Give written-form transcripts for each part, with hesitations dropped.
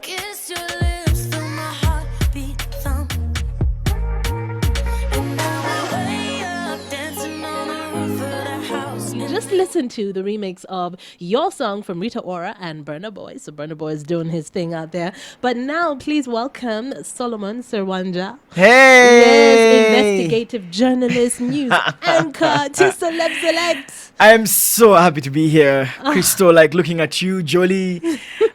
Kiss your lips, feel my heartbeat thump. And now we're way up, dancing on the roof of the house. Just listen to the remix of your song from Rita Ora and Burna Boy. So Burna Boy is doing his thing out there. But now, please welcome Solomon Serwanja. Hey! Yes, investigative journalist, news anchor to Celeb Select. I'm so happy to be here, Crystal. Like looking at you, Jolie.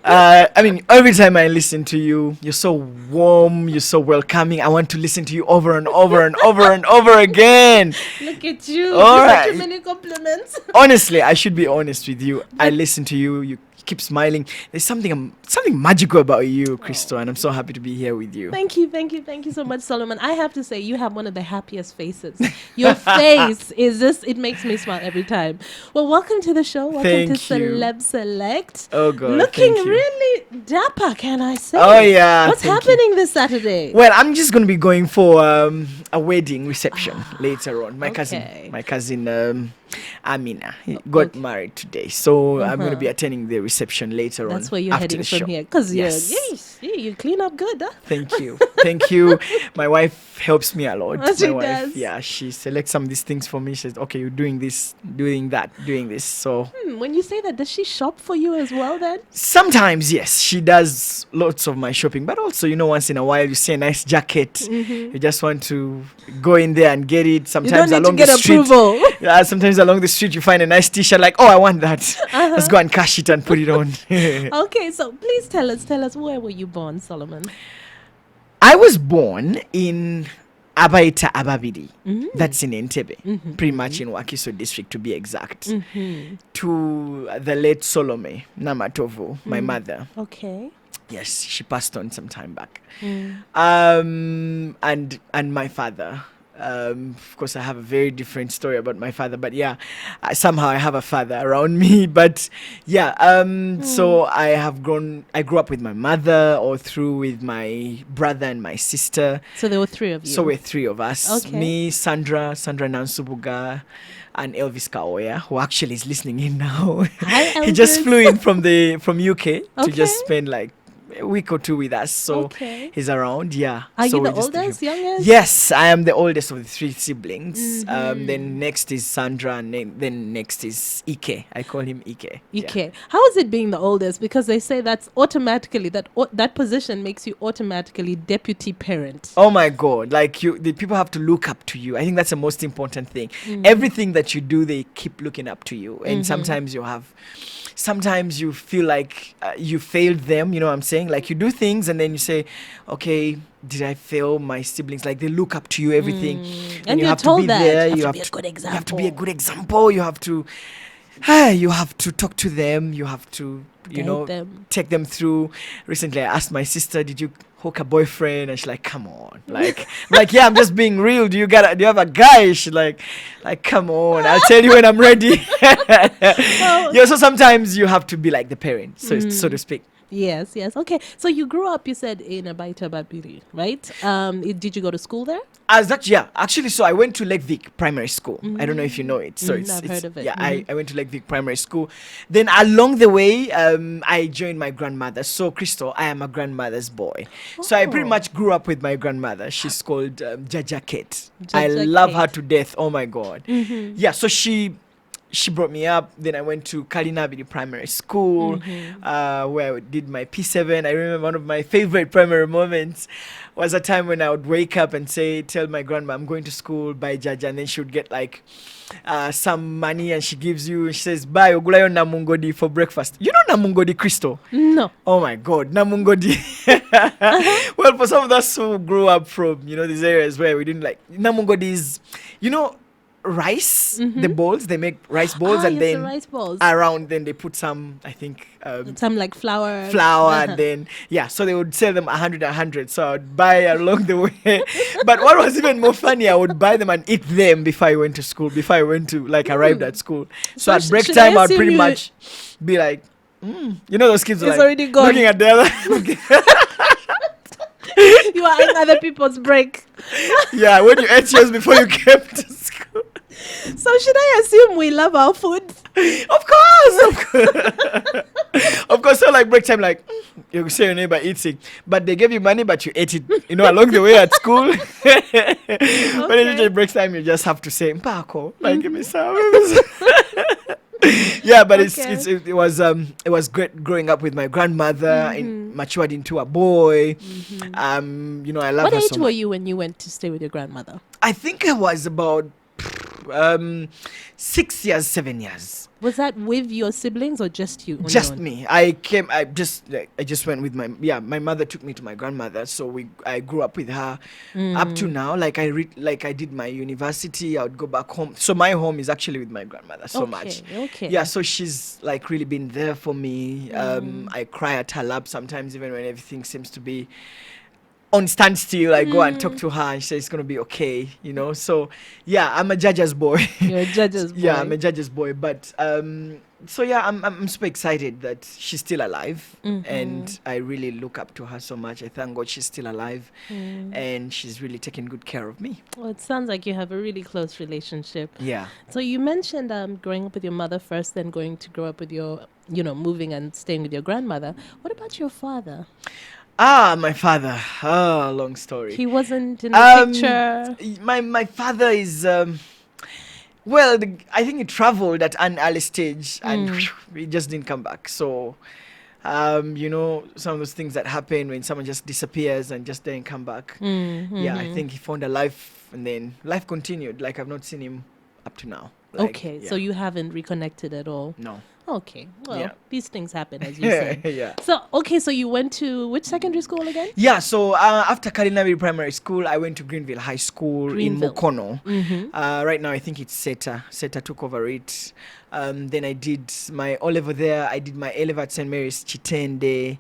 I mean, every time I listen to you, you're so warm, you're so welcoming. I want to listen to you over and over and over and over again. Look at you. All Such right. a many compliments. Honestly, I should be honest with you. I listen to you. You keep smiling. There's something magical about you, Crystal, and I'm so happy to be here with you. Thank you so much, Solomon. I have to say, you have one of the happiest faces. Your face is just, it makes me smile every time. Well, welcome to the show. Welcome Thank to you. Celeb Select. Oh, God. Looking thank you. really dapper, can I say? Oh, yeah. What's thank you. happening this Saturday? Well, I'm just going to be going for a wedding reception later on. My cousin Amina got married today, so I'm going to be attending the reception later on. That's where you're after heading the from show. here. Because Yes. you clean up good, huh? Thank you. Thank you. My wife helps me a lot. Oh, she My wife, does? yeah, she selects some of these things for me. She says, okay, you're doing this, doing that, doing this. So When you say that, does she shop for you as well then? sometimes, yes, she does lots of my shopping, but also, once in a while you see a nice jacket, you just want to go in there and get it. Sometimes you don't need along to get the street, approval. yeah, sometimes along the street you find a nice t-shirt like, oh, I want that. Let's go and cash it and put it on. Okay, so please tell us, where were you born, Solomon? I was born in Abaita Ababidi. That's in Entebbe, pretty much in Wakiso district to be exact. To the late Solome Namatovu, my mother. Okay. Yes, she passed on some time back. And my father. Of course, I have a very different story about my father, but yeah, somehow I have a father around me. But yeah, so I grew up with my mother, all through with my brother and my sister. So there were three of you. So we're three of us. Okay. Me, Sandra Nansubuga, and Elvis Kaoya, who actually is listening in now. Hi, He just Elvis. flew in from UK to Okay. just spend like a week or two with us. So Okay. he's around, yeah. Are So you the we're just oldest, youngest? Yes, I am the oldest of the three siblings. Then next is Sandra, and then next is Ike. I call him Ike. Yeah. Okay. How is it being the oldest? Because they say that's automatically, that position makes you automatically deputy parent. Oh my God! Like the people have to look up to you. I think that's the most important thing. Everything that you do, they keep looking up to you, and sometimes you feel like you failed them. You know what I'm saying? Like you do things, and then you say, "Okay, did I fail my siblings?" Like they look up to you, everything, And you you're have to told be that. there. You have to be a to good You have to be a example. good example. You have to talk to them. You have to, Guide them. take them through. Recently, I asked my sister, "Did you hook a boyfriend?" And she's like, "Come on, like, yeah, I'm just being real. Do you have a guy?" She's like, "Come on, I'll tell you when I'm ready." Yeah, so sometimes you have to be like the parent, so to speak. Yes. Okay. So you grew up, you said, in Abaita Babiri, right? Did you go to school there? Actually, so I went to Lake Vic Primary School. I don't know if you know it. So I've heard of it. Yeah, I went to Lake Vic Primary School. Then along the way, I joined my grandmother. So Crystal, I am a grandmother's boy. So I pretty Oh. much grew up with my grandmother. She's called Jaja Kate. I Jaja love Kate. her to death. Oh my God. Yeah, so she brought me up. Then I went to Kalinabidi Primary School, where I did my P7. I remember one of my favorite primary moments was a time when I would wake up and tell my grandma, I'm going to school, buy Jaja, and then she would get like some money, and she says, buy Ogulayo Namungodi for breakfast. You know Namungodi, Crystal? No. Oh my God, Namungodi. Well, for some of us who grew up from, these areas where we didn't like, Namungodi is, rice, the balls, they make rice balls, and yes, then the rice balls. around, then they put some, I think, Some like flour. and then, so they would sell them 100. So I would buy along the way. But what was even more funny, I would buy them and eat them before I went to school, arrived at school. So at break should time, I I'd pretty assume much be like, those kids are It's like already gone. looking at the other. You are in other people's break. Yeah, when you ate yours before you came to school. So should I assume we love our food? Of course. Of course. So like break time, like you say your neighbor eating, but they gave you money, but you ate it. Along the way at school. When it reaches break time, you just have to say, "Mpako, like give me some." Yeah, but it was great growing up with my grandmother and matured into a boy. I love What her age so were much. you when you went to stay with your grandmother? I think I was about 6 years, 7 years. Was that with your siblings or just you? on your Just own? me. I just went with my mother took me to my grandmother, so I grew up with her up to now. Like I did my university, I would go back home. So my home is actually with my grandmother so much. Okay. Yeah, so she's like really been there for me. I cry at her lap sometimes, even when everything seems to be on standstill. I go and talk to her and she says it's gonna be okay, So yeah, I'm a judge's boy. You're a judge's boy. Yeah, I'm a judge's boy. But so yeah, I'm super excited that she's still alive, and I really look up to her so much. I thank God she's still alive, and she's really taking good care of me. Well, it sounds like you have a really close relationship. Yeah. So you mentioned growing up with your mother first, then going to grow up with your, moving and staying with your grandmother. What about your father? My father. Long story. He wasn't in the picture. My father is I think he traveled at an early stage and he just didn't come back. So some of those things that happen when someone just disappears and just didn't come back. Yeah, I think he found a life and then life continued. Like I've not seen him up to now. Okay, so you haven't reconnected at all? No. Okay, well, Yeah. these things happen, as you say. Yeah. So you went to which secondary school again? Yeah, so after Kalinabiri Primary School, I went to Greenville High School Greenville. in Mukono. Right now, I think it's SETA. SETA took over it. Then I did my O-level there. I did my A-level at St. Mary's Chitende.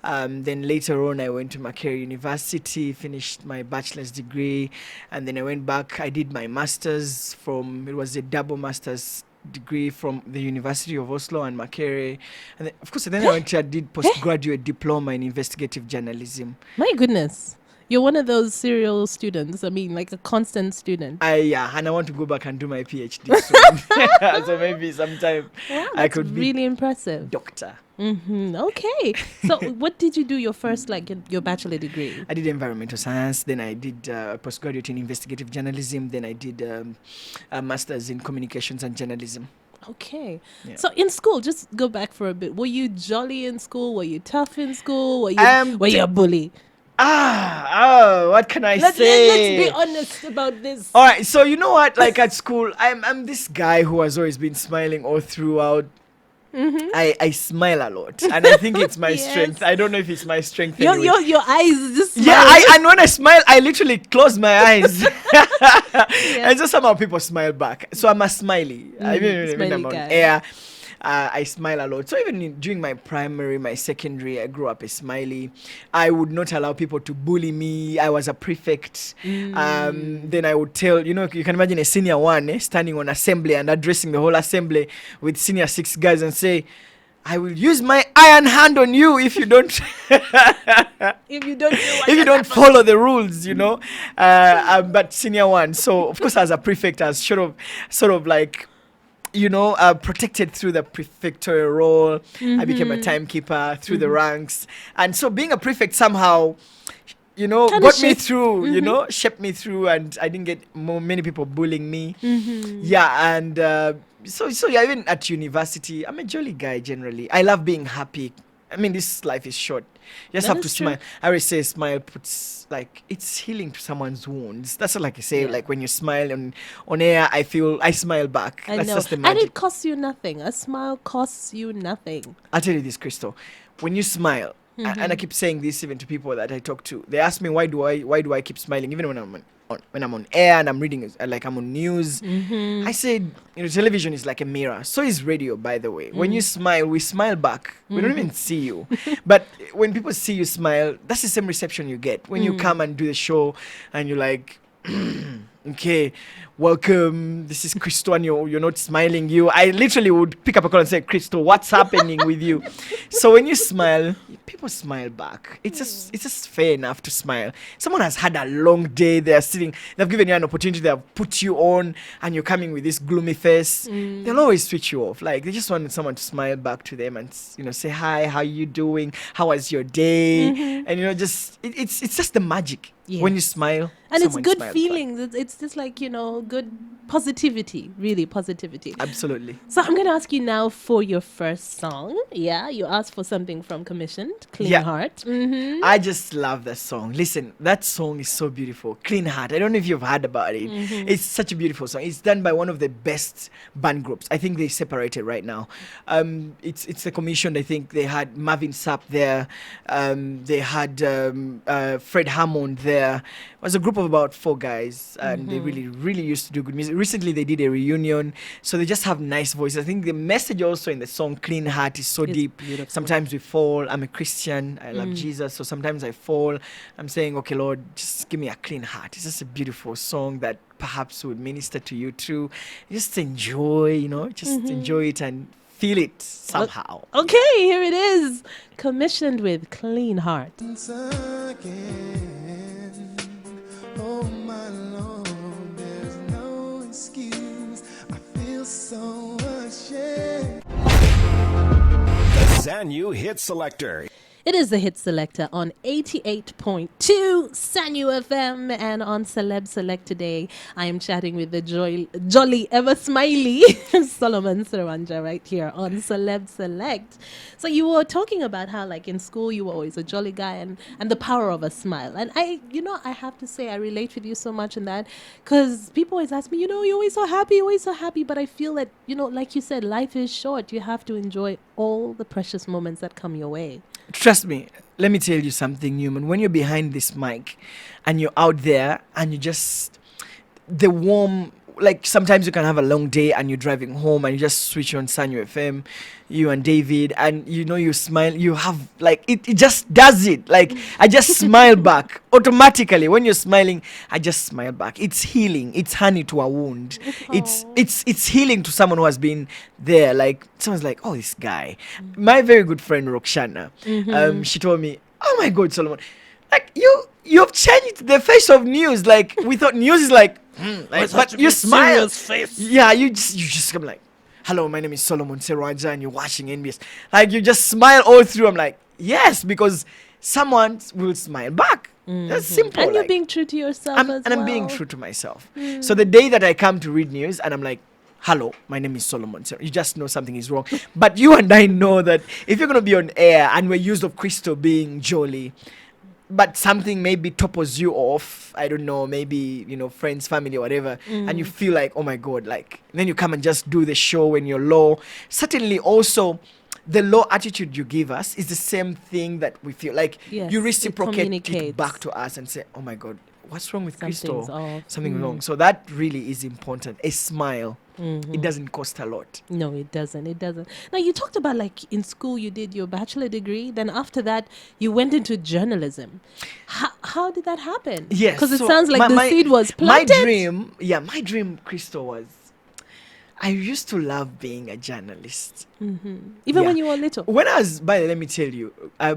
Then later on, I went to Makerere University, finished my bachelor's degree. And then I went back. I did my master's it was a double master's degree from the University of Oslo and Makerere. And then, of course, then I did postgraduate diploma in investigative journalism. My goodness. You're one of those serial students. I mean, like a constant student. And I want to go back and do my PhD soon. So maybe sometime I could be really impressive. doctor. Okay. So what did you do your first, your bachelor degree? I did environmental science. Then I did postgraduate in investigative journalism. Then I did a master's in communications and journalism. Okay. Yeah. So in school, just go back for a bit. Were you jolly in school? Were you tough in school? Were you a bully? What can I say? Let's be honest about this. All right, so you know what? Like at school, I'm this guy who has always been smiling all throughout. I smile a lot, and I think it's my Yes. strength. I don't know if it's my strength. Your Anyway. your eyes just Yeah, smile. and when I smile, I literally close my eyes, and so somehow people smile back. So I'm a smiley. I mean, smiley when I'm on guy. air, I smile a lot. So even during my primary, my secondary, I grew up a smiley. I would not allow people to bully me. I was a prefect. Then I would tell, you can imagine a senior one standing on assembly and addressing the whole assembly with senior 6 guys and say, I will use my iron hand on you if you don't if if you don't follow the rules, but senior one. So of course, as a prefect, I was sort of like, protected through the prefectorial role. I became a timekeeper through the ranks, and so being a prefect somehow, got me through. Shaped me through, and I didn't get many people bullying me. Yeah, and so yeah, even at university, I'm a jolly guy generally. I love being happy. I mean, this life is short. You just That have to is true. smile. I always say smile puts, it's healing to someone's wounds. That's what I say. Yeah. Like when you smile on air, I smile back. I That's know. just the And magic. it costs you nothing. A smile costs you nothing. I'll tell you this, Crystal. When you smile, and I keep saying this even to people that I talk to, they ask me why do I keep smiling even when I'm on air and I'm reading, like I'm on news. I said, television is like a mirror. So is radio, by the way. When you smile, we smile back. We don't even see you. But when people see you smile, that's the same reception you get. When you come and do the show and you're like, okay, welcome, this is Christo, and you're not smiling. I literally would pick up a call and say, Christo, what's happening with you? So when you smile, people smile back. It's just fair enough to smile. Someone has had a long day, they've given you an opportunity, they've put you on, and you're coming with this gloomy face. They'll always switch you off. Like, they just want someone to smile back to them and say, hi, how you doing, how was your day? And just it's just the magic. When you smile, and it's someone good smiles back. feelings. It's just like, good positivity, really positivity. Absolutely. So I'm going to ask you now for your first song. Yeah, you asked for something from Commissioned, Clean Heart. I just love that song. Listen, that song is so beautiful. Clean Heart. I don't know if you've heard about it. It's such a beautiful song. It's done by one of the best band groups. I think they separated right now. It's the Commissioned. I think they had Marvin Sapp there. They had Fred Hammond there. It was a group of about 4 guys, and they really, really used to do good music. Recently, they did a reunion, so they just have nice voices. I think the message also in the song Clean Heart is so deep. Beautiful. Sometimes we fall. I'm a Christian. I love Jesus, so sometimes I fall. I'm saying, okay, Lord, just give me a clean heart. It's just a beautiful song that perhaps would minister to you too. Just enjoy, just enjoy it and feel it somehow. Okay, here it is. Commissioned with Clean Heart. Oh my Lord, there's no excuse. I feel so ashamed. Sanyu Hit Selector. It is the Hit Selector on 88.2 Sanyu FM, and on Celeb Select today, I am chatting with the jolly, ever smiley Solomon Serwanja right here on Celeb Select. So you were talking about how, like, in school, you were always a jolly guy, and the power of a smile. And I have to say, I relate with you so much in that, because people always ask me, you're always so happy. But I feel that, like you said, life is short. You have to enjoy all the precious moments that come your way. Trust me, let me tell you something, Newman. When you're behind this mic and you're out there and the warm, like, sometimes you can have a long day and you're driving home and you just switch on Sanyu FM, you and David, and you smile, you have, like, it just does it. Like, I just smile back automatically. When you're smiling, I just smile back. It's healing. It's honey to a wound. It's healing to someone who has been there. Like, someone's like, oh, this guy. My very good friend Roxana, she told me, oh my God, Solomon, like, you've changed the face of news. Like, we thought news is like, but you smile. Face. Yeah, you just come like, hello, my name is Solomon Serwanja, and you're watching NBS. Like, you just smile all through. I'm like, yes, because someone will smile back. That's simple. And you're like, being true to yourself as well. and I'm being true to myself. So the day that I come to read news and I'm like, hello, my name is Solomon, you just know something is wrong. But you and I know that if you're going to be on air and we're used of Christo being jolly, but something maybe topples you off, I don't know, maybe, friends, family, or whatever, and you feel like, oh my God, like, then you come and just do the show when you're low. Certainly also, the low attitude you give us is the same thing that we feel like. Yes, you it reciprocate it communicates. back to us and say, oh my God, what's wrong with Something's Christo? off. Something wrong. So that really is important. A smile. It doesn't cost a lot. No, it doesn't. Now, you talked about, like, in school you did your bachelor degree. Then after that, you went into journalism. How did that happen? Yes. Because it so sounds like the seed was my planted. my dream, Christo, was, I used to love being a journalist. Even Yeah. when you were little. When I was, let me tell you, I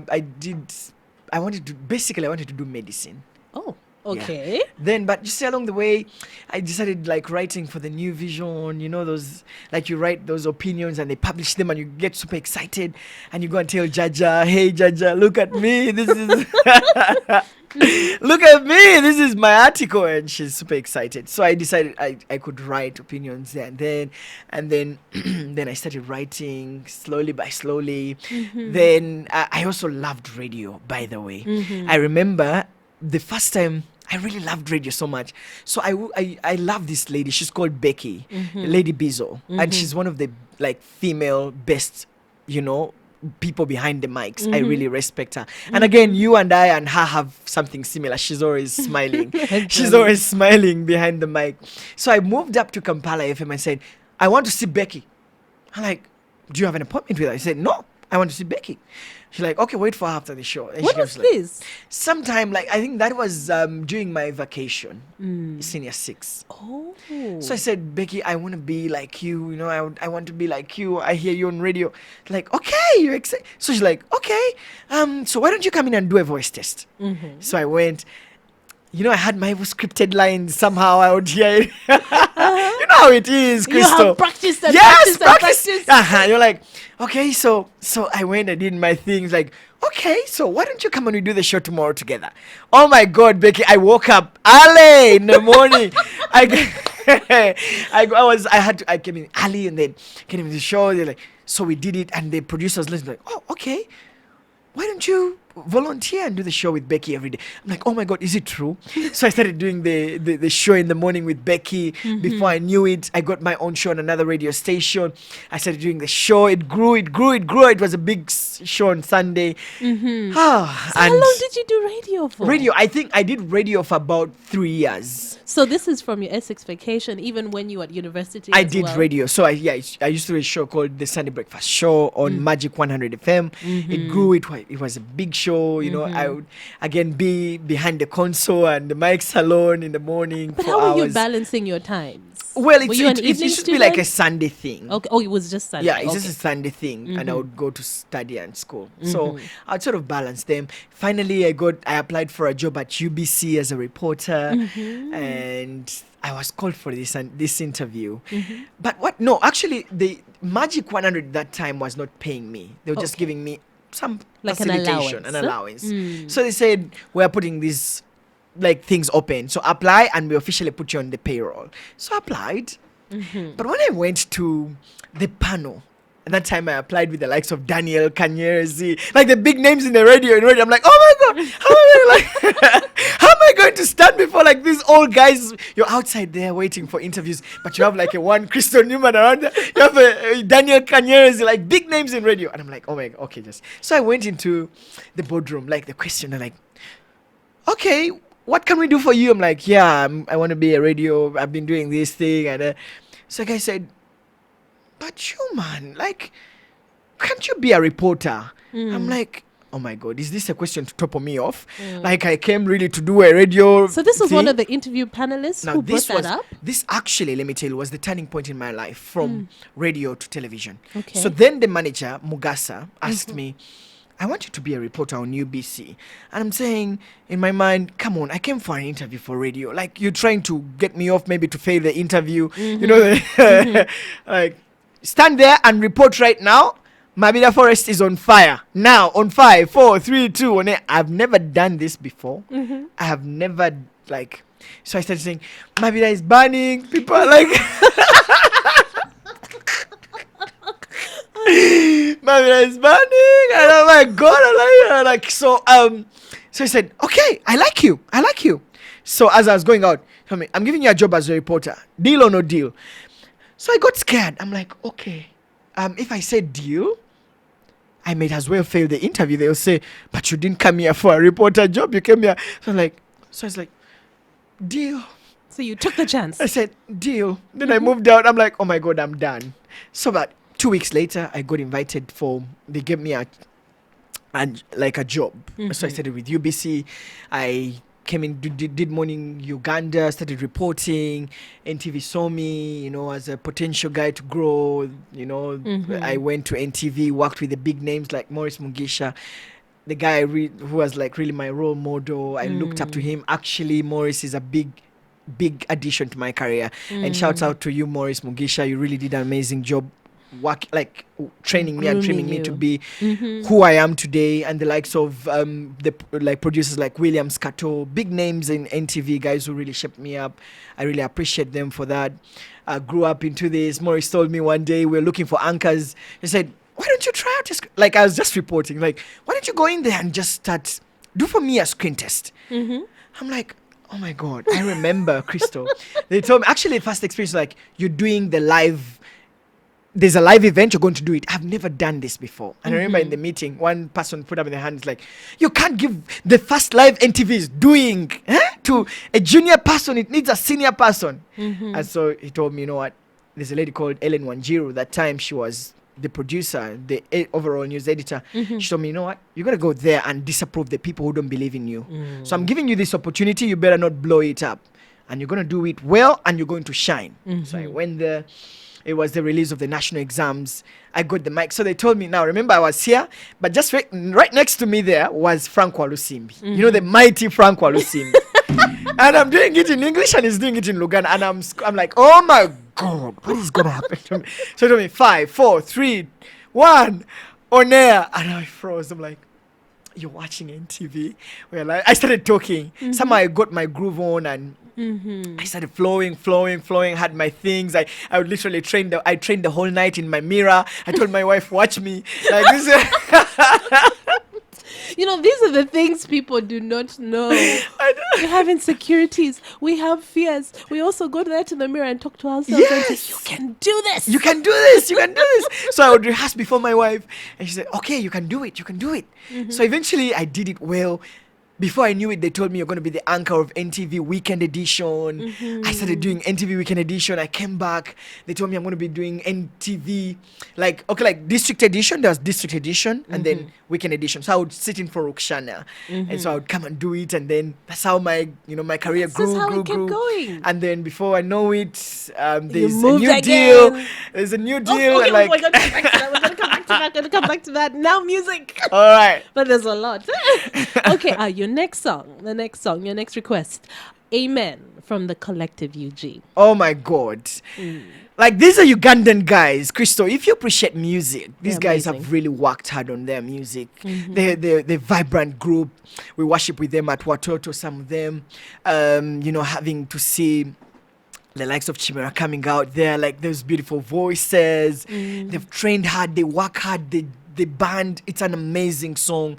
wanted to do medicine. Oh, Yeah. okay. Then, but you see, along the way, I decided, like, writing for the New Vision, those, like, you write those opinions and they publish them and you get super excited and you go and tell Jaja, hey, Jaja, look at me. This is, look at me. This is my article. And she's super excited. So I decided I could write opinions there and then then I started writing slowly by slowly. Then I also loved radio, by the way. I remember the first time I really loved radio so much. So I love this lady. She's called Becky, Lady Bizo. And she's one of the, like, female best, people behind the mics. I really respect her. And again, you and I and her have something similar. She's always smiling. She's always smiling behind the mic. So I moved up to Kampala FM and said, I want to see Becky. I'm like, do you have an appointment with her? I said, no. I want to see Becky. She's like, okay, wait for her after the show. And What she was comes like, this? sometime, like, I think that was during my vacation, senior 6. Oh. So I said, Becky, I want to be like you. You know, I want to be like you. I hear you on radio. Like, okay, you're excited. So she's like, okay. So why don't you come in and do a voice test? So I went. You know, I had my scripted lines somehow out here. You know how it is, You Crystal. have practiced and Yes, practiced and practiced. You're like, okay, so I went and did my things. Like, okay, so why don't you come and we do the show tomorrow together? Oh my God, Becky, I woke up early in the morning. I came in early and then came in the show. They're like, so we did it, and the producers listened like, oh, okay. Why don't you volunteer and do the show with Becky every day? I'm like, oh my God, is it true? So I started doing the show in the morning with Becky. Before I knew it, I got my own show on another radio station. I started doing the show. It grew. It was a big show on Sunday. How long did you do radio for? Radio, I think I did radio for about 3 years. So this is from your Essex vacation, even when you were at university. I as did well? radio. So I used to do a show called the Sunday Breakfast Show on Magic 100 FM. It grew. It was a big show. You know, I would again be behind the console and the mic salon in the morning. But for how were you hours. balancing your times? Well, Were you an it evening used to be like a student? Sunday thing. Okay. Oh, it was just Sunday. Yeah, it's okay. just a Sunday thing, and I would go to study and school. So I'd sort of balance them. Finally, I applied for a job at UBC as a reporter, and I was called for this interview. But no, actually, the Magic 100 that time was not paying me. They were just giving me some Like an facilitation, allowance. So they said, we're putting these like things open, so apply and we officially put you on the payroll. So I applied, but when I went to the panel, at that time I applied with the likes of Daniel Kanyerezi, like the big names in the radio. I'm like, oh my God, how am I going to stand before like these old guys? You're outside there waiting for interviews, but you have like a one Crystal Newman around there. You have a Daniel Kanyerezi, like big names in radio. And I'm like, oh my God, okay, just. So I went into the boardroom, like the questioner, like, okay, what can we do for you? I'm like, yeah, I want to be a radio. I've been doing this thing. And so the guy said, but you, man, like, can't you be a reporter? I'm like, oh my God, is this a question to top me off? Like, I came really to do a radio. So this was thing. one of the interview panelists Now, who brought that up? This actually, let me tell you, was the turning point in my life from radio to television. Okay. So then the manager, Mugasa, asked me, I want you to be a reporter on UBC. And I'm saying in my mind, come on, I came for an interview for radio. Like, you're trying to get me off maybe to fail the interview. You know, like, stand there and report right now. Mabida Forest is on fire. Now, on 5, 4, 3, 2, 1. I've never done this before. I have never, like, so I started saying, Mabida is burning. People are like, Mabida is burning. And oh my God, I like, so I said, okay, I like you. So as I was going out, tell me, I'm giving you a job as a reporter. Deal or no deal? So I got scared. I'm like, okay, if I say deal, I might as well fail the interview. They'll say, but you didn't come here for a reporter job. You came here. So I was like, deal. So you took the chance. I said, deal. Then I moved out. I'm like, oh my God, I'm done. So about 2 weeks later, I got invited they gave me a job. So I started with UBC. I came in, did morning Uganda, started reporting. NTV saw me, you know, as a potential guy to grow. You know, I went to NTV, worked with the big names like Maurice Mugisha, the guy who was like really my role model. I looked up to him. Actually, Maurice is a big addition to my career. And shouts out to you, Maurice Mugisha. You really did an amazing job. Training me and training me to be who I am today, and the likes of the producers like William Scato, big names in NTV, guys who really shaped me up. I really appreciate them for that. I grew up into this. Maurice told me one day we were looking for anchors. He said, why don't you try out like I was just reporting, like, why don't you go in there and just start do for me a screen test? I'm like, oh my God, I remember Crystal. They told me actually the first experience, like, you're doing the live. There's a live event, you're going to do it. I've never done this before. And I remember in the meeting, one person put up in their hand, it's like, you can't give the first live NTV is doing to a junior person. It needs a senior person. And so he told me, you know what? There's a lady called Ellen Wanjiru. That time she was the producer, the overall news editor, she told me, you know what, you got to go there and disapprove the people who don't believe in you. So I'm giving you this opportunity, you better not blow it up, and you're going to do it well, and you're going to shine. So I went there. It was the release of the national exams. I got the mic. So they told me, now remember I was here, but just right next to me there was Frank Walusimbi. You know, the mighty Frank Walusimbi. And I'm doing it in English and he's doing it in Luganda. And I'm like, oh my God, what is going to happen to me? So he told me 5, 4, 3, 1, on air. And I froze. I'm like, you're watching NTV? Well, I started talking. Somehow I got my groove on and I started flowing, had my things. I would literally train the whole night in my mirror. I told my wife, watch me. Like this. You know, these are the things people do not know. We have insecurities. We have fears. We also go there to the mirror and talk to ourselves and say, you can do this. You can do this. You can do this. So I would rehearse before my wife. And she said, okay, you can do it. You can do it. So eventually I did it well. Before I knew it, they told me you're going to be the anchor of NTV Weekend Edition. I started doing NTV Weekend Edition. I came back. They told me I'm going to be doing NTV, like District Edition. There was District Edition and then Weekend Edition. So I would sit in for Rukshana. And so I would come and do it. And then that's how my career grew. Going. And then before I know it, there's a moved new again. deal. There's a new deal. Okay, and we're going to come back to that. We're going to come back to that. Now music. All right. But there's a lot. Okay, your next request. Amen from the Collective UG. Oh my God. Like, these are Ugandan guys, Christo. If you appreciate music, these guys have really worked hard on their music. They're vibrant group. We worship with them at Watoto, some of them. Having to see the likes of Chimera coming out there, like those beautiful voices. They've trained hard, they work hard, the band, it's an amazing song.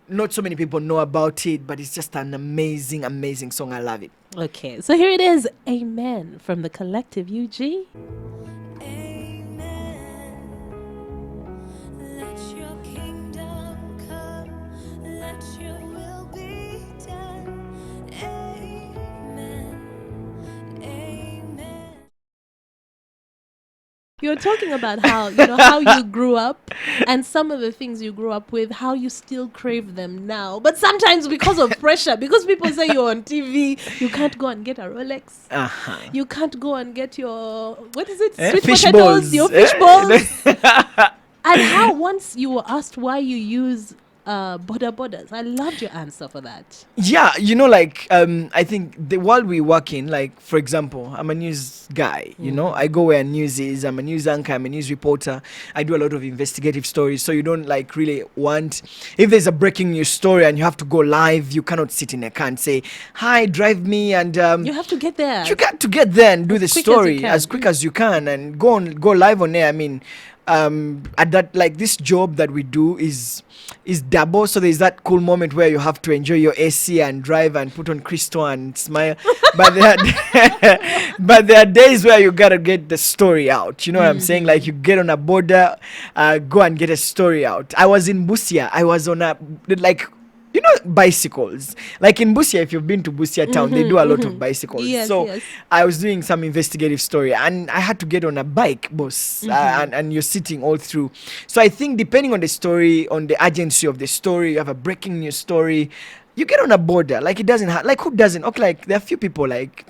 Not so many people know about it, but it's just an amazing, amazing song. I love it. Okay, so here it is. Amen from the Collective UG. Amen. Let your kingdom come. Let your will be done. Amen. Amen. You're talking about how you grew up and some of the things you grew up with, how you still crave them now. But sometimes because of pressure, because people say you're on TV, you can't go and get a Rolex. You can't go and get your, what is it? Sweet fish potatoes, balls. your fish balls. And how once you were asked why you use borders. I loved your answer for that. Yeah, I think the world we work in, like, for example, I'm a news guy, I go where news is. I'm a news anchor, I'm a news reporter. I do a lot of investigative stories. So you don't really want, if there's a breaking news story and you have to go live, you cannot sit in a car and say, hi, drive me, and you have to get there. You got to get there and do the story as quick as you can and go live on air. I mean, at that, like, this job that we do is double, so there's that cool moment where you have to enjoy your AC and drive and put on Christo and smile, but there are days where you gotta get the story out, what I'm saying, like, you get on a border, go and get a story out. I was in Busia, I was on a, like, bicycles. Like in Busia, if you've been to Busia town, they do a lot of bicycles. Yes, so yes. I was doing some investigative story and I had to get on a bike, boss. And you're sitting all through. So I think depending on the story, on the urgency of the story, you have a breaking news story, you get on a border. Like, it doesn't have, like, who doesn't? Okay, like, there are few people like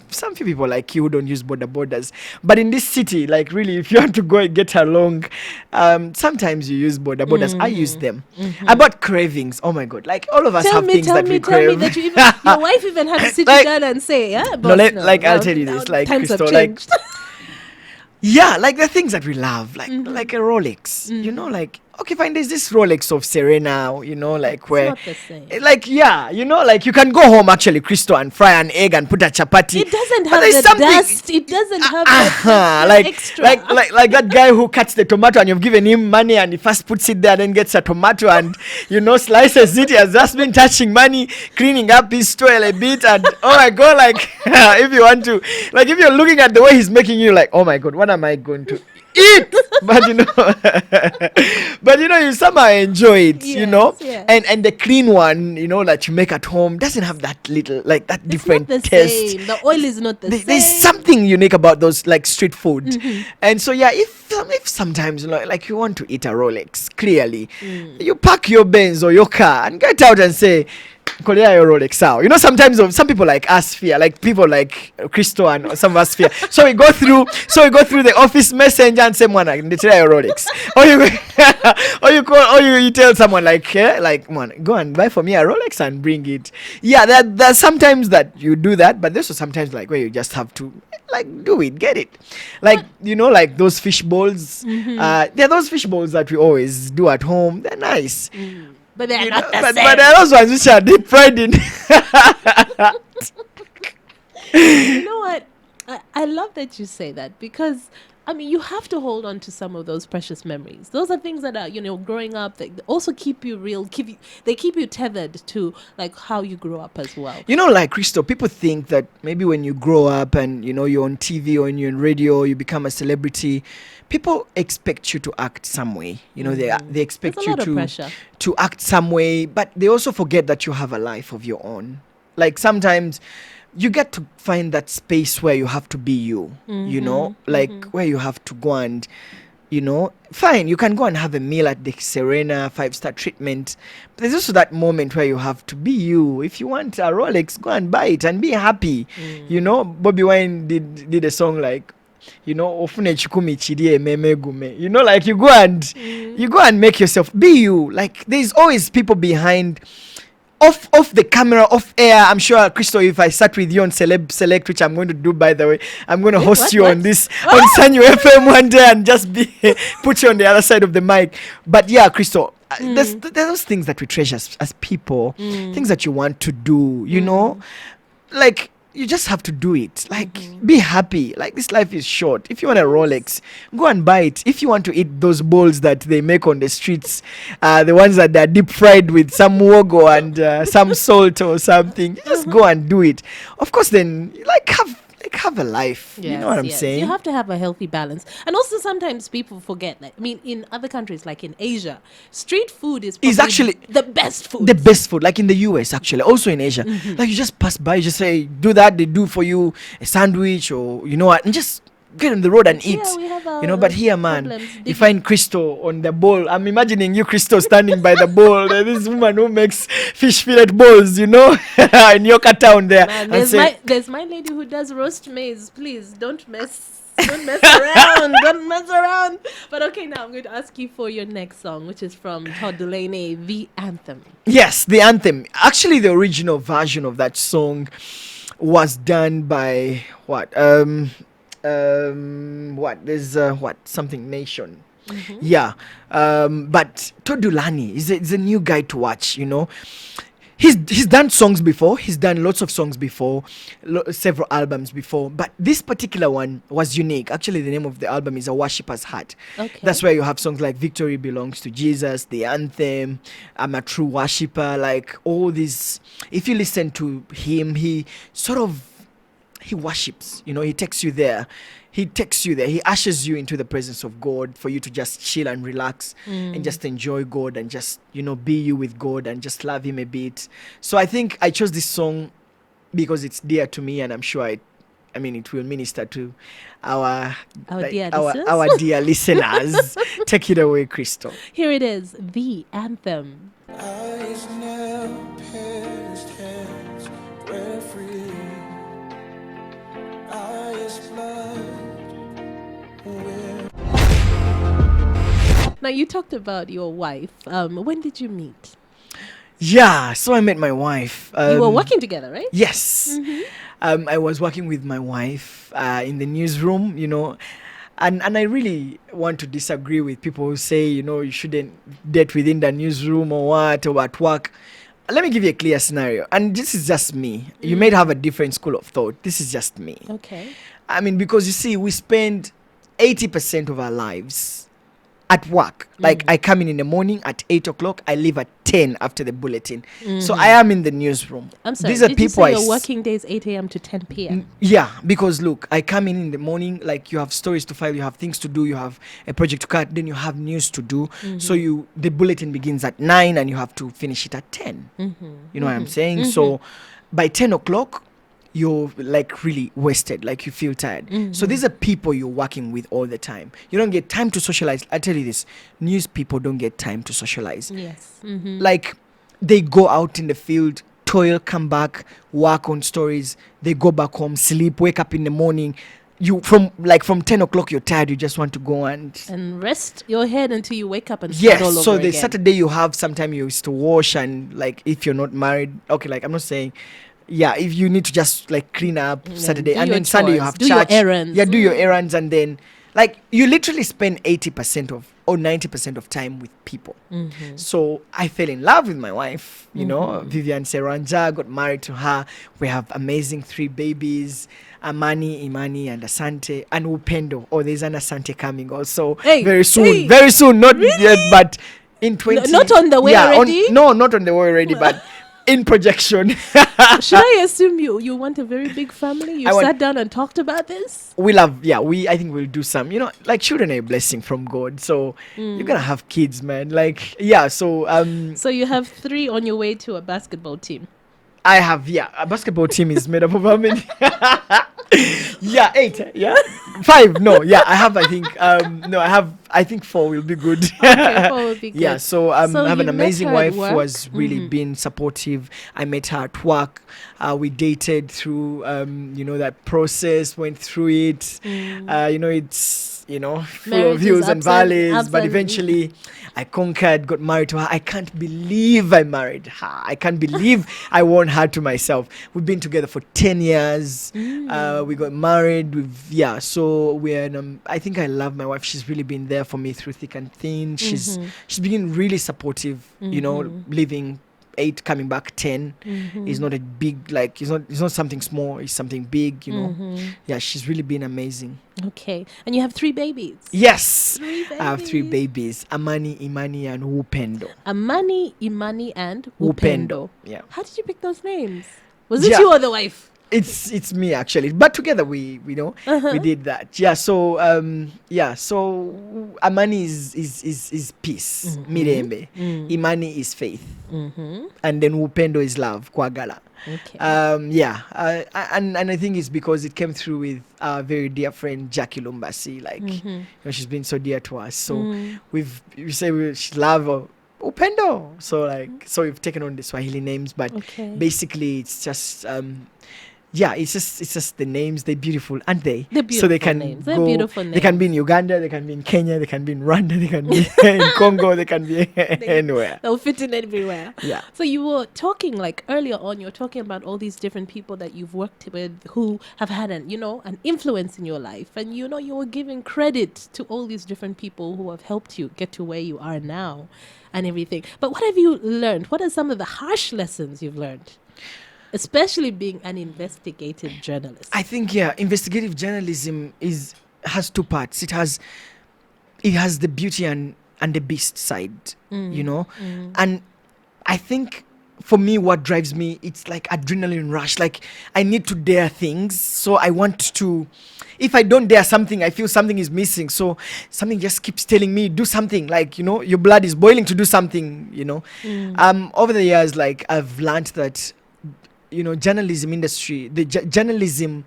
you who don't use borders. But in this city, like, really, if you want to go and get along, sometimes you use borders. I use them. About cravings, oh my God, like, all of us have things that we crave. Tell me that your wife even had to sit you down and say, yeah, boss, I'll tell you this, like, times have Christo, like, changed. yeah, like the things that we love, like a Rolex, like, okay, fine, there's this Rolex of Serena, like, where, it's not the same. like, yeah, like, you can go home actually, Christo, and fry an egg and put a chapati. It doesn't but have there's the something- dust. It doesn't have that like, extra. like that guy who cuts the tomato and you've given him money and he first puts it there, then gets a tomato and slices it. He has just been touching money, cleaning up his stall a bit, and oh my God, like, if you want to, like, if you're looking at the way he's making you, like, oh my God, what am I going to eat? But you somehow enjoy it, Yes. and the clean one, that you make at home doesn't have that little, like, that different It's not the taste. same. The oil is not the same. There's something unique about those, like, street food. And so, yeah, if if sometimes like you want to eat a Rolex, clearly you park your Benz or your car and get out and say, "Kolea your Rolex out." Sometimes some people like us fear, like people like Christo and some of us fear. So we go through the office messenger and say, "Man, try your Rolex." Or you call, or you tell someone like, "Man, go and buy for me a Rolex and bring it." Yeah, there's sometimes that you do that, but there's also sometimes like where you just have to like do it, get it. Like like those fish bowls. They're those fish bowls that we always do at home. They're nice. But they're not the But same. there are those ones which are deep fried in. You know what? I love that you say that, because you have to hold on to some of those precious memories. Those are things that are, growing up, that also keep you real, they keep you tethered to like how you grew up as well. Like Christo, people think that maybe when you grow up and you're on TV or you're on radio, you become a celebrity, people expect you to act some way. They expect There's a you lot of pressure. to act some way, but they also forget that you have a life of your own. Like sometimes you get to find that space where you have to be you, where you have to go and, fine, you can go and have a meal at the Serena 5-star treatment. But there's also that moment where you have to be you. If you want a Rolex, go and buy it and be happy. Bobby Wine did a song like, ofune chikumi chidie meme gume. Like you go and make yourself be you. Like there's always people behind. Off the camera, off air. I'm sure, Christo, if I sat with you on Celeb Select, which I'm going to do, by the way, I'm going to host you on this on Sanyu FM one day and just put you on the other side of the mic. But yeah, Christo, there's those things that we treasure as people, things that you want to do, like you just have to do it. Like be happy. Like this life is short. If you want a Rolex, go and buy it. If you want to eat those bowls that they make on the streets, the ones that they're deep fried with some wogo and some salt or something, just go and do it. Of course, then have a life. You know what I'm saying? You have to have a healthy balance. And also sometimes people forget that, in other countries like in Asia, street food is actually the best food. The best food, like in the US, actually, also in Asia. Like you just pass by, you just say, do that, they do for you a sandwich or and just get on the road and eat. We have But here, man, problems. you find Christo on the bowl. I'm imagining you, Christo, standing by the bowl. This woman who makes fish fillet bowls, in Yoka town there. Man, and there's my lady who does roast maize. Please don't mess around. Don't mess around. But okay, now I'm going to ask you for your next song, which is from Todd Dulaney, The Anthem. Yes, The Anthem. Actually, the original version of that song was done by something nation. Yeah. But Todd Dulaney is a new guy to watch. He's done songs before. He's done lots of songs before, several albums before. But this particular one was unique. Actually, the name of the album is A Worshipper's Heart. Okay. That's where you have songs like Victory Belongs to Jesus, The Anthem, I'm a True Worshipper, like all these. If you listen to him, he worships, he takes you there. He ushers you into the presence of God for you to just chill and relax and just enjoy God and just, be you with God and just love him a bit. So I think I chose this song because it's dear to me, and I'm sure it will minister to our dear listeners. Take it away, Christo. Here it is, The Anthem. Eyes now pierced, hands were free. Eyes blood. Now, you talked about your wife. When did you meet? Yeah, so I met my wife. You were working together, right? Yes. I was working with my wife in the newsroom, and I really want to disagree with people who say, you shouldn't date within the newsroom or what, or at work. Let me give you a clear scenario. And this is just me. You may have a different school of thought. This is just me. Okay. Because you see, we spend 80% of our lives at work. Like I come in the morning at 8 o'clock, I leave at 10 after the bulletin. So I am in the newsroom. I'm sorry, These are did people you say your working days 8 a.m. to 10 p.m.? Yeah, because look, I come in the morning, like you have stories to file, you have things to do, you have a project to cut, then you have news to do. So the bulletin begins at 9 and you have to finish it at 10. You know what I'm saying? So by 10 o'clock, you're like really wasted, like you feel tired. So these are people you're working with all the time. You don't get time to socialize. I tell you this, news people don't get time to socialize. Yes. Like they go out in the field, toil, come back, work on stories, they go back home, sleep, wake up in the morning. You from 10 o'clock you're tired, you just want to go and rest your head until you wake up and start all over so the again. Saturday you have some time you used to wash, and like if you're not married, okay, like I'm not saying, yeah, if you need to just like clean up Saturday, do and your then Sunday you chores, have do your church. errands. Yeah, do your errands, and then like you literally spend 80% of or 90% of time with people. So I fell in love with my wife, you know, Vivian Seranja, got married to her. We have amazing 3 babies, Amani, Imani, and Asante, and Upendo. Oh, there's an Asante coming also very soon. Very soon, not yet, but in 20. Not on the way already? No, not on the way already, but in projection. Should I assume you want a very big family? You sat down and talked about this? I think we'll do some, you know, like children are a blessing from God. So you're going to have kids, man. Like, yeah. So you have 3 on your way to a basketball team. I have, a basketball team is made up of how many? 8, 5, no, I think 4 will be good. Okay, 4 will be good. Yeah, so I have an amazing wife who has really been supportive. I met her at work. We dated through, that process, went through it. It's, full of hills and valleys, but eventually I conquered, got married to her. I can't believe I married her. I can't believe I won her to myself. We've been together for 10 years. We got married. So we're I think I love my wife. She's really been there for me through thick and thin. She's been really supportive, living 8 coming back 10 is not a big, like it's not something small, it's something big, she's really been amazing. Okay, and you have 3 babies. Yes, 3 babies. I have 3 babies, Amani, Imani, and Upendo. Amani, Imani, and Upendo. Yeah. How did you pick those names? Was it you or the wife? It's me actually, but together we did that. So Amani is peace, mirembe. Imani is faith, and then Upendo is love, kwagala. Okay. And I think it's because it came through with our very dear friend Jackie Lumbasi. Like she's been so dear to us. So we say she's love. Upendo. So we've taken on the Swahili names, but basically it's just it's just the names. They're beautiful, aren't they? They're beautiful so they can names. They're beautiful names. They can be in Uganda, they can be in Kenya, they can be in Rwanda, they can be in Congo, they can be anywhere. They'll fit in everywhere. Yeah. So you were talking like earlier on, you were talking about all these different people that you've worked with who have had an influence in your life. And you were giving credit to all these different people who have helped you get to where you are now and everything. But what have you learned? What are some of the harsh lessons you've learned? Especially being an investigative journalist. I think investigative journalism has 2 parts. It has the beauty and the beast side, and I think for me what drives me, it's like adrenaline rush. Like I need to dare things, so I want to. If I don't dare something, I feel something is missing. So something just keeps telling me do something. Like your blood is boiling to do something. Over the years, like I've learned that. Journalism industry, the journalism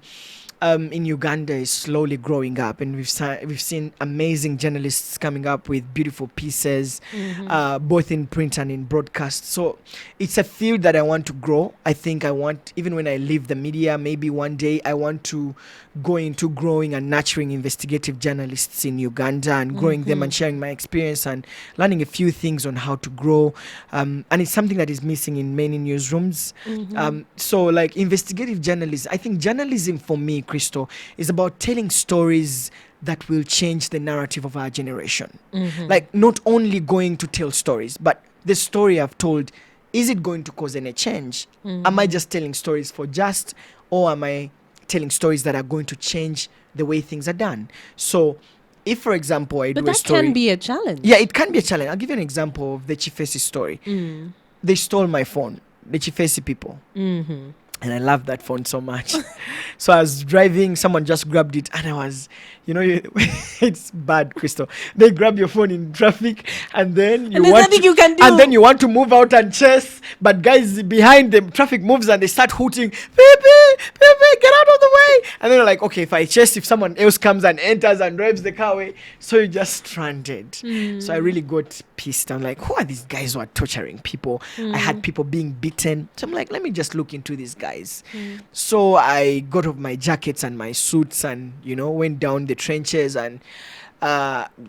in Uganda is slowly growing up, and we've seen amazing journalists coming up with beautiful pieces, both in print and in broadcast. So it's a field that I want to grow. I think even when I leave the media, maybe one day I want to go into growing and nurturing investigative journalists in Uganda and growing them and sharing my experience and learning a few things on how to grow. And it's something that is missing in many newsrooms. So like investigative journalism, I think journalism for me, Crystal, is about telling stories that will change the narrative of our generation. Like not only going to tell stories, but the story I've told, is it going to cause any change? Am I just telling stories for just, or am I telling stories that are going to change the way things are done? So if, for example, I do a story... But that can be a challenge. Yeah, it can be a challenge. I'll give you an example of the Chifesi story. They stole my phone, the Chifesi people. And I love that phone so much. So I was driving, someone just grabbed it, and I was, You know, it's bad, Crystal. They grab your phone in traffic, and then you there's want nothing to, you can do. and then you want to move out and chase, but guys behind them, traffic moves, and they start hooting, "Beep, beep, beep, beep, get out of the way!" And then you're like, okay, if I chase, if someone else comes and enters and drives the car away, so you're just stranded. So I really got pissed. I'm like, who are these guys who are torturing people? I had people being beaten. So I'm like, let me just look into these guys. So I got off my jackets and my suits and, you know, went down the trenches, and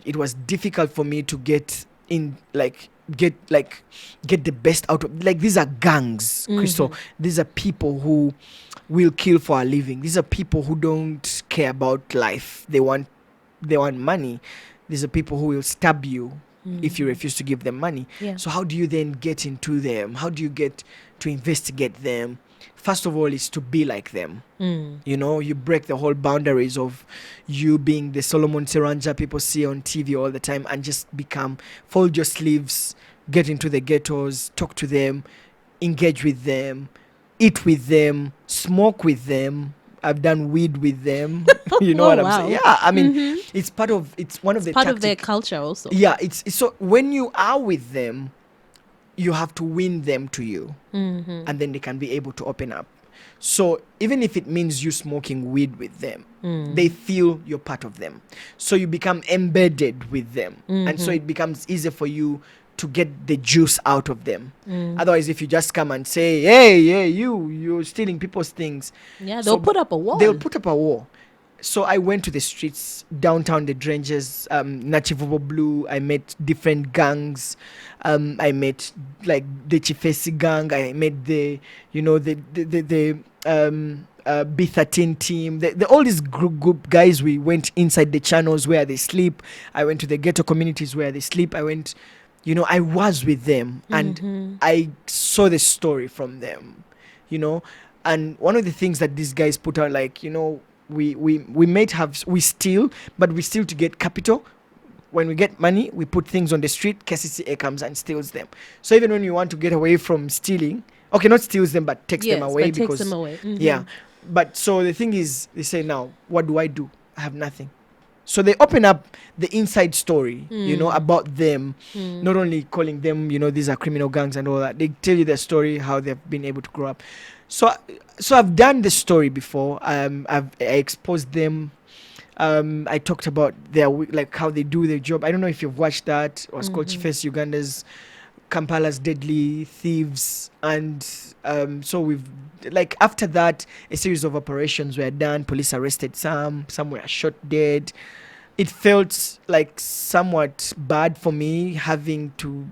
it was difficult for me to get in, get the best out of, like, these are gangs, Crystal. These are people who will kill for a living. These are people who don't care about life. They want money. These are people who will stab you if you refuse to give them money. Yeah. So how do you then get into them? How do you get to investigate them? First of all, is to be like them. You know, you break the whole boundaries of you being the Solomon Siranja people see on TV all the time, and just fold your sleeves, get into the ghettos, talk to them, engage with them, eat with them, smoke with them. I've done weed with them. You know what I'm saying? Yeah, I mean, it's one of the Part of their culture also. Yeah, it's so when you are with them, you have to win them to you, and then they can be able to open up. So even if it means you smoking weed with them, they feel you're part of them. So you become embedded with them, and so it becomes easier for you to get the juice out of them. Otherwise, if you just come and say, hey, you're stealing people's things, Yeah, they'll put up a wall. They'll put up a wall. So I went to the streets, downtown, the Dranges, Nachivobo Blue. I met different gangs. I met like the Chifesi gang. I met the B13 team. All these group guys. We went inside the channels where they sleep. I went to the ghetto communities where they sleep. I went, I was with them, and I saw the story from them, And one of the things that these guys put out, like, we steal, but we steal to get capital. When we get money, we put things on the street. KCCA comes and steals them. So even when you want to get away from stealing, okay, not steals them, but takes them away. Takes them away. Yeah. But so the thing is, they say, now, what do? I have nothing. So they open up the inside story, about them, not only calling them, these are criminal gangs and all that. They tell you their story, how they've been able to grow up. So I've done the story before. I exposed them. I talked about how they do their job. I don't know if you've watched that. It was called Chifes Uganda's Kampala's Deadly Thieves. And so we've, after that, a series of operations were done. Police arrested some were shot dead. It felt like somewhat bad for me having to,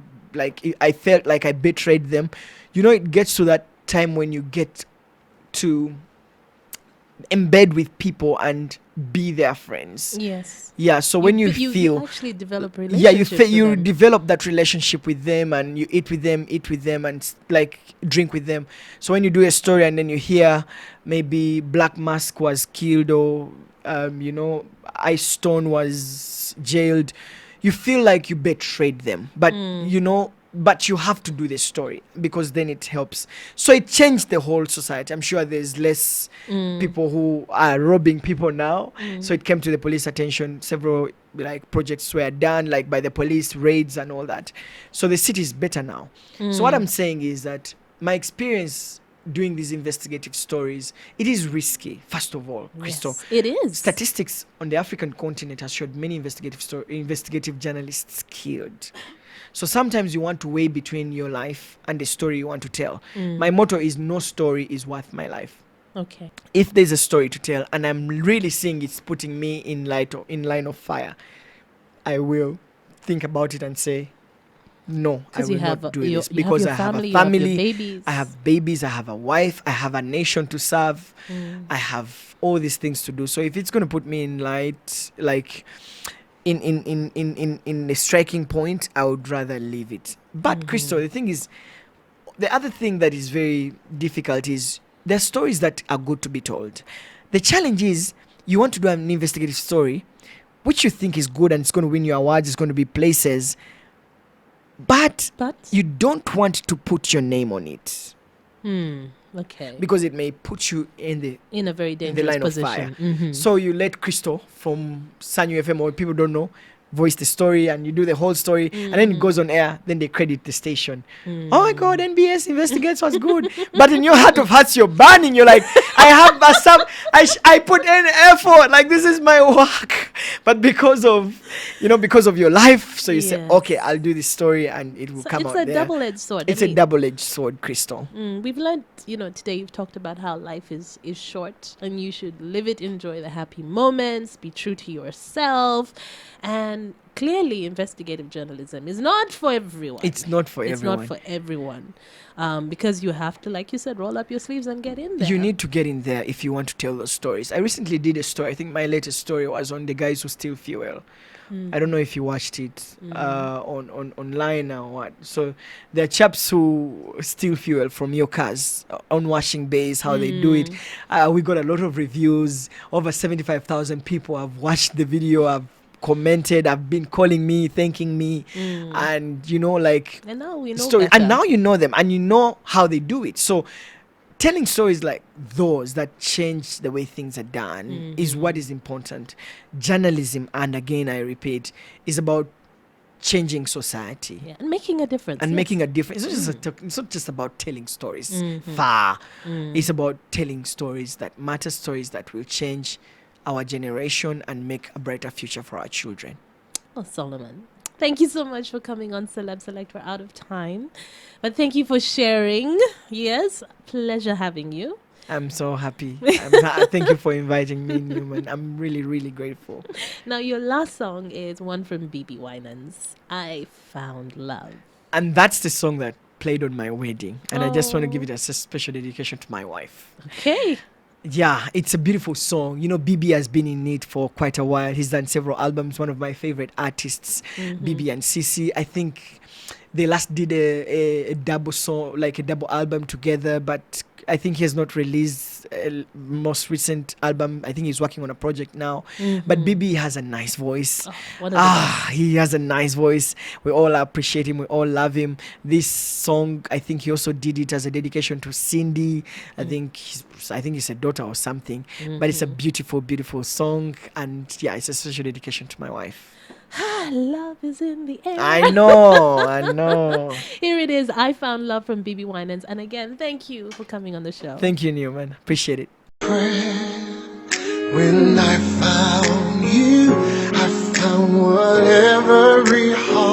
I felt like I betrayed them. It gets to that time when you get to embed with people and be their friends. Yes. Yeah. So when you feel, you actually develop relationships. You develop that relationship with them, and you eat with them, and drink with them. So when you do a story and then you hear maybe Black Mask was killed, or Ice Stone was jailed, you feel like you betrayed them, but but you have to do the story because then it helps. So it changed the whole society. I'm sure there's less people who are robbing people now. So it came to the police attention. Several projects were done by the police, raids and all that. So the city is better now. So what I'm saying is that my experience doing these investigative stories, it is risky, first of all, Crystal. Yes, it is. Statistics on the African continent has showed many investigative journalists killed. So sometimes you want to weigh between your life and the story you want to tell. My motto is no story is worth my life. Okay. If there's a story to tell and I'm really seeing it's putting me in line of fire, I will think about it and say, no, I will not do this because I have a family, I have babies, I have a wife, I have a nation to serve, I have all these things to do. So if it's going to put me in light, in a striking point, I would rather leave it. But Crystal, the thing is, the other thing that is very difficult is there are stories that are good to be told. The challenge is you want to do an investigative story, which you think is good and it's going to win you awards, it's going to be places, but you don't want to put your name on it. Okay. because it may put you In a very in the dangerous line of position. fire. Mhm. So you let Crystal from Sanyu FM, or people don't know, voice the story, and you do the whole story, and then it goes on air. Then they credit the station. Oh my God, NBS Investigates was good, but in your heart of hearts, you're burning. You're like, I have I put in effort, like this is my work, but because of your life, so you say, Yes. okay, I'll do this story, and it will So come it's out a there. double-edged sword. It's a double-edged sword, Crystal. We've learned, today you've talked about how life is short and you should live it, enjoy the happy moments, be true to yourself. And clearly, investigative journalism is not for everyone. It's not for everyone. It's not for everyone. Because you have to, like you said, roll up your sleeves and get in there. You need to get in there if you want to tell those stories. I recently did a story. I think my latest story was on the guys who steal fuel. I don't know if you watched it on online or what. So there are chaps who steal fuel from your cars on washing bays, how they do it. We got a lot of reviews. Over 75,000 people have watched the video, have commented, have been calling me, thanking me. And And now we know stories. better. And now you know them and you know how they do it. So telling stories like those that change the way things are done is what is important. Journalism, and again I repeat, is about changing society. Yeah, and making a difference. And yes. making a difference. It's not just about telling stories far. It's about telling stories that matter, stories that will change our generation and make a brighter future for our children. Oh, Solomon. Thank you so much for coming on Celeb Select. We're out of time. But thank you for sharing. Yes, pleasure having you. I'm so happy. Thank you for inviting me, Newman. I'm really, really grateful. Now, your last song is one from BB Winans, I Found Love. And that's the song that played on my wedding. And I just want to give it as a special dedication to my wife. Okay. Yeah, it's a beautiful song. BB has been in it for quite a while. He's done several albums. One of my favorite artists, BB and Cece. I think they last did a double song, like a double album together, but I think he has not released a most recent album. I think he's working on a project now. But BB has a nice voice. He has a nice voice. We all appreciate him. We all love him. This song, I think he also did it as a dedication to Cindy. I think he's a daughter or something. But it's a beautiful, beautiful song. And yeah, it's a special dedication to my wife. Love is in the air. I know. Here it is. I Found Love from BB Winans. And again, thank you for coming on the show. Thank you, Newman. Appreciate it. When I found you, I found what every heart